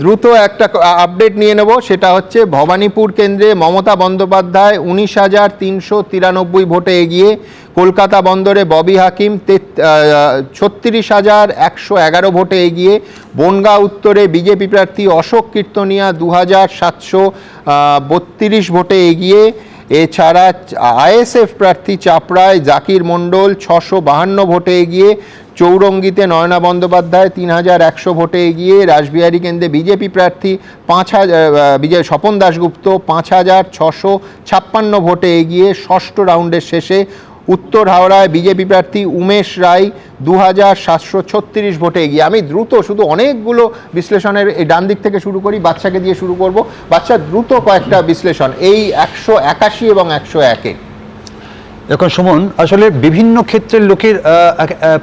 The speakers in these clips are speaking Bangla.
দ্রুত একটা আপডেট নিয়ে নেব, সেটা হচ্ছে ভবানীপুর কেন্দ্রে মমতা বন্দ্যোপাধ্যায় 19,393 ভোটে এগিয়ে, কলকাতা বন্দরে ববি হাকিম 36,111 ভোটে এগিয়ে, বনগাঁ উত্তরে বিজেপি প্রার্থী অশোক কীর্তনিয়া 2,732 ভোটে এগিয়ে, এছাড়া আইএসএফ প্রার্থী চাপড়ায় জাকির মণ্ডল 652 ভোটে এগিয়ে, চৌরঙ্গিতে নয়না বন্দ্যোপাধ্যায় 3,100 ভোটে এগিয়ে, রাসবিহারী কেন্দ্রে বিজেপি প্রার্থী স্বপন দাশগুপ্ত 5,656 ভোটে এগিয়ে ষষ্ঠ রাউন্ডের শেষে, উত্তর হাওড়ায় বিজেপি প্রার্থী উমেশ রায় 2,736 ভোটে এগিয়ে। আমি দ্রুত শুধু অনেকগুলো বিশ্লেষণের এই ডান দিক থেকে শুরু করি, বাচ্চাকে দিয়ে শুরু করব। বাচ্চা, দ্রুত কয়েকটা বিশ্লেষণ এই 181 এবং 101-এ। এখন সুমন, আসলে বিভিন্ন ক্ষেত্রের লোকের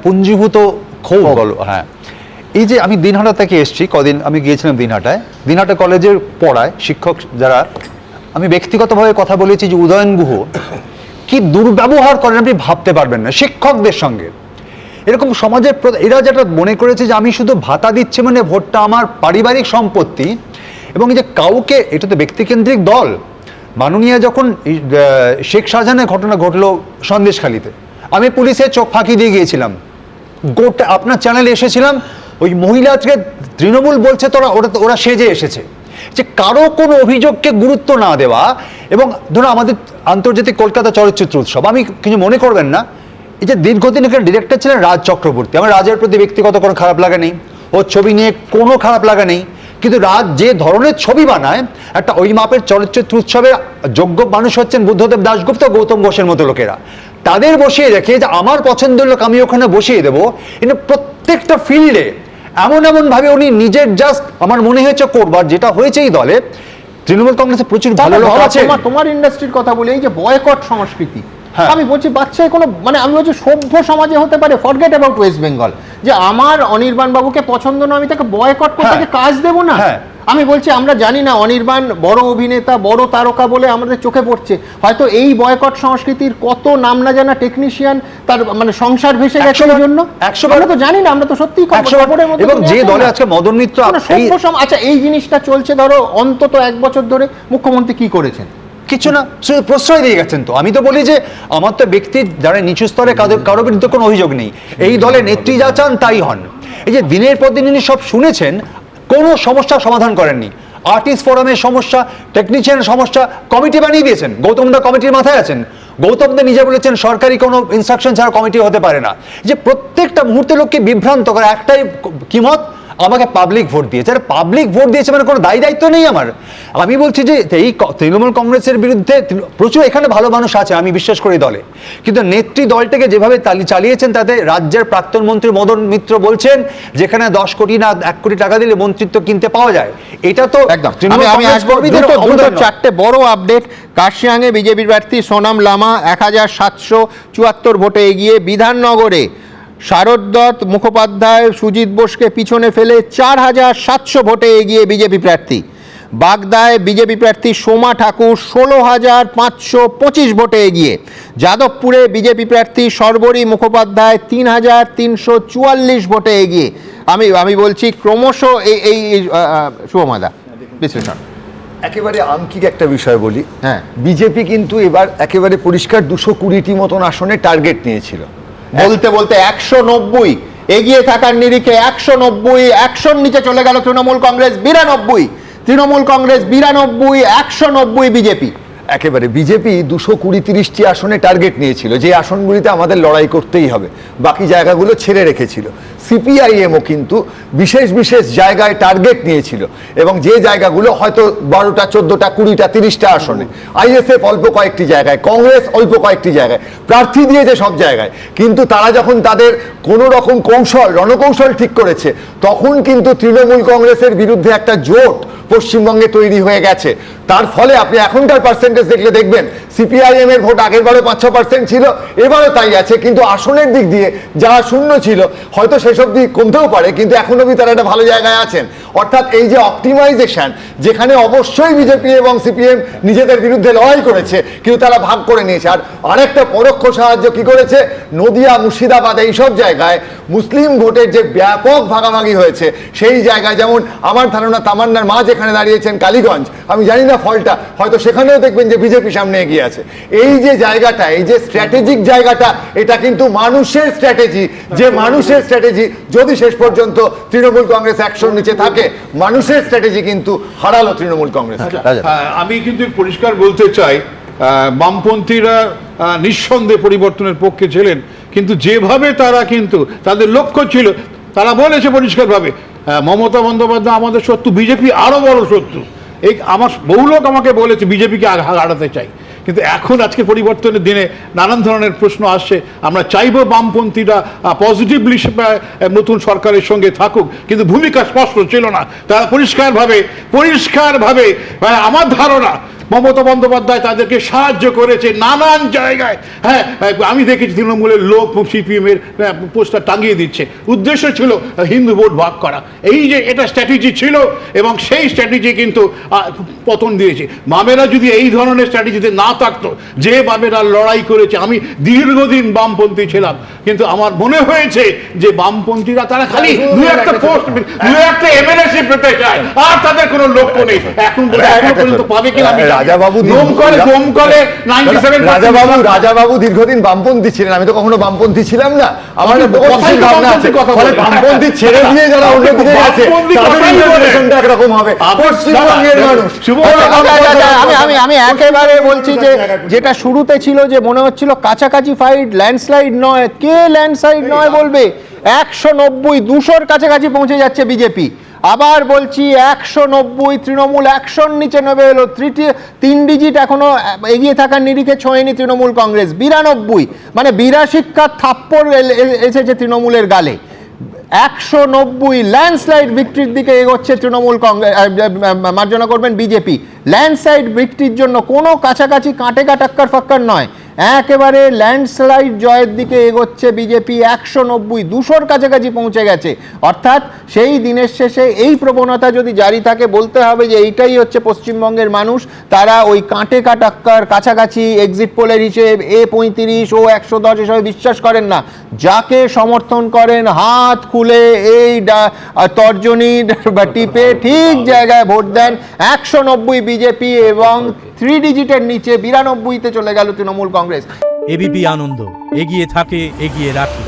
পুঞ্জীভূত ক্ষোভ বলো। হ্যাঁ, এই যে আমি দিনহাটা থেকে এসেছি, কদিন আমি গিয়েছিলাম দিনহাটা কলেজের পড়ায় শিক্ষক যারা, আমি ব্যক্তিগতভাবে কথা বলেছি যে উদয়ন গুহ কি দুর্ব্যবহার করেন আপনি ভাবতে পারবেন না শিক্ষকদের সঙ্গে। এরকম সমাজের এরা যেটা মনে করেছে যে আমি শুধু ভাতা দিচ্ছি মানে ভোটটা আমার পারিবারিক সম্পত্তি, এবং এই যে কাউকে, এটা তো ব্যক্তিকেন্দ্রিক দল। মাননীয়া যখন শেখ শাহজাহানের ঘটনা ঘটলো সন্দেশখালীতে, আমি পুলিশের চোখ ফাঁকি দিয়ে গিয়েছিলাম, গোটা আপনার চ্যানেলে এসেছিলাম, ওই মহিলাকে তৃণমূল বলছে ওরা সেজে এসেছে। যে কারো কোনো অভিযোগকে গুরুত্ব না দেওয়া, এবং ধরো আমাদের আন্তর্জাতিক কলকাতা চলচ্চিত্র উৎসব, আমি কিছু মনে করবেন না, এই যে দীর্ঘদিন এখানে ডিরেক্টর ছিলেন রাজ চক্রবর্তী, আমার রাজের প্রতি ব্যক্তিগত কোনো খারাপ লাগা নেই, ওর ছবি নিয়ে কোনো খারাপ লাগা নেই, কিন্তু রাজ যে ধরনের ছবি বানায়, একটা ওই মাপের চলচ্চিত্র উৎসবের যোগ্য মানুষ হচ্ছেন বুদ্ধদেব দাশগুপ্ত, গৌতম ঘোষের মতো লোকেরা, তাদের বসিয়ে রেখে যে আমার পছন্দের লোক আমি ওখানে বসিয়ে দেবো, কিন্তু প্রত্যেকটা ফিল্ডে এমন ভাবে উনি নিজের জাস্ট, আমার মনে হয়েছে করবার যেটা হয়েছে এই দলে, তৃণমূল কংগ্রেসে প্রচুর ভালো লোক আছে। তোমার ইন্ডাস্ট্রির কথা বলি, এই যে বয়কট সংস্কৃতি, আমি বলছি বাচ্চায় কোনো আমি বলছি সভ্য সমাজে হতে পারে, ফরগেট অ্যাবাউট ওয়েস্ট বেঙ্গল, যে আমার অনির্বাণ বাবুকে পছন্দ না, আমি তাকে বয়কট করতে কাজ দেবো না। আমি বলছি আমরা জানি না অনির্বাণ বড় অভিনেতা, বড় তারকা বলে আমাদের চোখে পড়ছে, হয়তো এই বয়কট সংস্কৃতির কত নাম না জানা টেকনিশিয়ান তার সংসার ভেসে গেছে এর জন্য, আমরা তো জানি না, আমরা তো সত্যি এবং যে দলে আজকে মদন মিত্র। আচ্ছা, এই জিনিসটা চলছে ধরো অন্তত 1 বছর ধরে, মুখ্যমন্ত্রী কি করেছেন? কিছু না, প্রশ্রয় দিয়ে গেছেন। তো আমি তো বলি যে আমার তো ব্যক্তি যারা নিচু স্তরে কারো বিরুদ্ধে কোনো অভিযোগ নেই, এই দলে নেত্রী যা চান তাই হন। এই যে দিনের পর দিন সব শুনেছেন, কোনো সমস্যা সমাধান করেননি। আর্টিস্ট ফোরামের সমস্যা, টেকনিশিয়ানের সমস্যা, কমিটি বানিয়ে দিয়েছেন, গৌতমদা কমিটির মাথায় আছেন, গৌতমদা নিজে বলেছেন সরকারি কোনো ইনস্ট্রাকশন ছাড়া কমিটি হতে পারে না। যে প্রত্যেকটা মুহূর্তে লোককে বিভ্রান্ত করে একটাই কি মত, আমাকে পাবলিক ভোট দিয়েছে। আরে পাবলিক ভোট দিয়েছে মানে কোনো দায়ী দায়িত্ব নেই আমার। আমি বলছি যে এই তৃণমূল কংগ্রেসের বিরুদ্ধে প্রচুর এখানে ভালো মানুষ আছে, আমি বিশ্বাস করি দলে, কিন্তু নেত্রী দলটাকে যেভাবে চালিয়েছেন তাতে রাজ্যের প্রাক্তন মন্ত্রী মদন মিত্র বলছেন যেখানে 10 কোটি না 1 কোটি টাকা দিলে মন্ত্রিত্ব কিনতে পাওয়া যায়, এটা তো একদম। আমি আসবো 4টে বড় আপডেট। কার্শিয়াংয়ে বিজেপি প্রার্থী সোনাম লামা 1,774 ভোটে এগিয়ে, বিধাননগরে শারদ দত্ত মুখোপাধ্যায় সুজিত বোসকে পিছনে ফেলে 4,700 ভোটে এগিয়ে বিজেপি প্রার্থী, বাগদায় বিজেপি প্রার্থী সোমা ঠাকুর 16,525 ভোটে এগিয়ে, যাদবপুরে বিজেপি প্রার্থী সর্বরী মুখোপাধ্যায় 3,344 ভোটে এগিয়ে। আমি বলছি ক্রমশ এই শুভমাদা বিশ্লেষণ একেবারে আঙ্কিক একটা বিষয় বলি। হ্যাঁ, বিজেপি কিন্তু এবার একেবারে পরিষ্কার 220টি মতন আসনে টার্গেট নিয়েছিল, বলতে 190 এগিয়ে থাকার নিরিখে 190, 100 নিচে চলে গেল তৃণমূল কংগ্রেস 92, তৃণমূল কংগ্রেস 92, 190 বিজেপি। একেবারে বিজেপি 220-30টি আসনে টার্গেট নিয়েছিল, যে আসনগুলিতে আমাদের লড়াই করতেই হবে, বাকি জায়গাগুলো ছেড়ে রেখেছিল। সিপিআইএমও কিন্তু বিশেষ জায়গায় টার্গেট নিয়েছিল, এবং যে জায়গাগুলো হয়তো 12টা 14টা 20টা 30টা আসনে, আইএসএফ অল্প কয়েকটি জায়গায়, কংগ্রেস অল্প কয়েকটি জায়গায় প্রার্থী দিয়েছে সব জায়গায়, কিন্তু তারা যখন তাদের কোনো রকম রণকৌশল ঠিক করেছে, তখন কিন্তু তৃণমূল কংগ্রেসের বিরুদ্ধে একটা জোট পশ্চিমবঙ্গে তৈরি হয়ে গেছে। তার ফলে আপনি এখনকার পার্সেন্টেজ দেখলে দেখবেন সিপিআইএম এর ভোট আগের বারে 5-6% ছিল, এবারও তাই আছে, কিন্তু আসনের দিক দিয়ে যা শূন্য ছিল হয়তো সেসব দিক কমতেও পারে, কিন্তু এখন অবধি তারা একটা ভালো জায়গায় আছেন। অর্থাৎ এই যে অপটিমাইজেশন, যেখানে অবশ্যই বিজেপি এবং সিপিএম নিজেদের বিরুদ্ধে লড়াই করেছে কিন্তু তারা ভাগ করে নিয়েছে। আর আরেকটা পরোক্ষ সাহায্য কি করেছে, নদিয়া, মুর্শিদাবাদ এইসব জায়গায় মুসলিম ভোটের যে ব্যাপক ভাগাভাগি হয়েছে সেই জায়গায়, যেমন আমার ধারণা তামান্নার মা যেখানে দাঁড়িয়েছেন কালীগঞ্জ, আমি জানি না ফলটা, হয়তো সেখানেও দেখবেন যে বিজেপি সামনে এগিয়ে আছে। এই যে জায়গাটা, এই যে স্ট্র্যাটেজিক জায়গাটা, এটা কিন্তু মানুষের স্ট্র্যাটেজি, যে মানুষের স্ট্র্যাটেজি যদি শেষ পর্যন্ত তৃণমূল কংগ্রেস 100-র নিচে থাকে, মানুষের স্ট্র্যাটেজি কিন্তু হারালো তৃণমূল কংগ্রেস। আমি কিন্তু পরিষ্কার বলতে চাই, বামপন্থীরা নিঃসন্দেহে পরিবর্তনের পক্ষে ছিলেন, কিন্তু যেভাবে তারা কিন্তু তাদের লক্ষ্য ছিল, তারা বলেছে পরিষ্কারভাবে মমতা বন্দ্যোপাধ্যায় আমাদের শত্রু, বিজেপি আরো বড় শত্রু। এই আমার বহু লোক আমাকে বলেছে বিজেপিকে হারাতে চাই, কিন্তু এখন আজকে পরিবর্তনের দিনে নানান ধরনের প্রশ্ন আসছে। আমরা চাইবো বামপন্থীরা পজিটিভলি নতুন সরকারের সঙ্গে থাকুক, কিন্তু ভূমিকা স্পষ্ট ছিল না। তারা পরিষ্কারভাবে আমার ধারণা মমতা বন্দ্যোপাধ্যায় তাদেরকে সাহায্য করেছে নানান জায়গায়। হ্যাঁ, আমি দেখেছি তৃণমূলের লোক সিপিএম এর পোস্টার টাঙিয়ে দিচ্ছে, উদ্দেশ্য ছিল হিন্দু ভোট ভাগ করা। এই যে এটা স্ট্র্যাটেজি ছিল, এবং সেই স্ট্র্যাটেজি কিন্তু পতন দিয়েছে। বামেরা যদি এই ধরনের স্ট্র্যাটেজিতে না থাকতো, যে বামেরা লড়াই করেছে, আমি দীর্ঘদিন বামপন্থী ছিলাম, কিন্তু আমার মনে হয়েছে যে বামপন্থীরা তারা খালি দু একটা পোস্ট, দু একটা এমএলএসি পেতে চায়, আর তাদের কোনো লক্ষ্য নেই। এখন পর্যন্ত পাবে কিনা রাজাবাবু দীর্ঘদিন বামপন্থী ছিলেন, আমি তো কখনো বামপন্থী ছিলাম না। আমার বামপন্থী ছেড়ে দিয়ে যারা অন্যদিকে গেছে তাদের একরকম হবে। পশ্চিমবঙ্গের মানুষ, আমি একেবারে বলছি যে যেটা শুরুতে ছিল যে মনে হচ্ছিল কাছাকাছি ফাইট, ল্যান্ডস্লাইড নয়, কে ল্যান্ডস্লাইড নয় বলবে, 190-200-র কাছাকাছি পৌঁছে যাচ্ছে বিজেপি। আবার বলছি 190, তৃণমূল 100-র নিচে নেমে এলো, 3 ডিজিট এখনো এগিয়ে থাকার নিরিখে ছোঁয়নি তৃণমূল কংগ্রেস। 92, মানে 82 থাপ্পড় এসেছে তৃণমূলের গালে। 190 ল্যান্ডস্লাইড ভিক্টরির দিকে এগোচ্ছে তৃণমূল কংগ্রেস, মার্জনা করবেন বিজেপি। ল্যান্ডস্লাইড ভিক্টরির জন্য কোনো কাছাকাছি কাঁটেকা টাক্কার ফাক্কার নয়, একেবারে ল্যান্ডস্লাইড জয়ের দিকে এগোচ্ছে বিজেপি। 190-200-র কাছাকাছি পৌঁছে গেছে। অর্থাৎ সেই দিনের শেষে এই প্রবণতা যদি জারি থাকে, বলতে হবে যে এইটাই হচ্ছে পশ্চিমবঙ্গের মানুষ। তারা ওই কাঁটেকা টাক্কার কাছাকাছি এক্সিট পোলের হিসেব A35 ও 110 এসবে বিশ্বাস করেন না। যাকে সমর্থন করেন হাত খুলে এই তর্জনী বা টিপে ঠিক জায়গায় ভোট দেন। 190 বিজেপি এবং 3 ডিজিটের নিচে 92-তে চলে গেল তৃণমূল কংগ্রেস। এবিপি আনন্দ, এগিয়ে থাকে, এগিয়ে রাখে।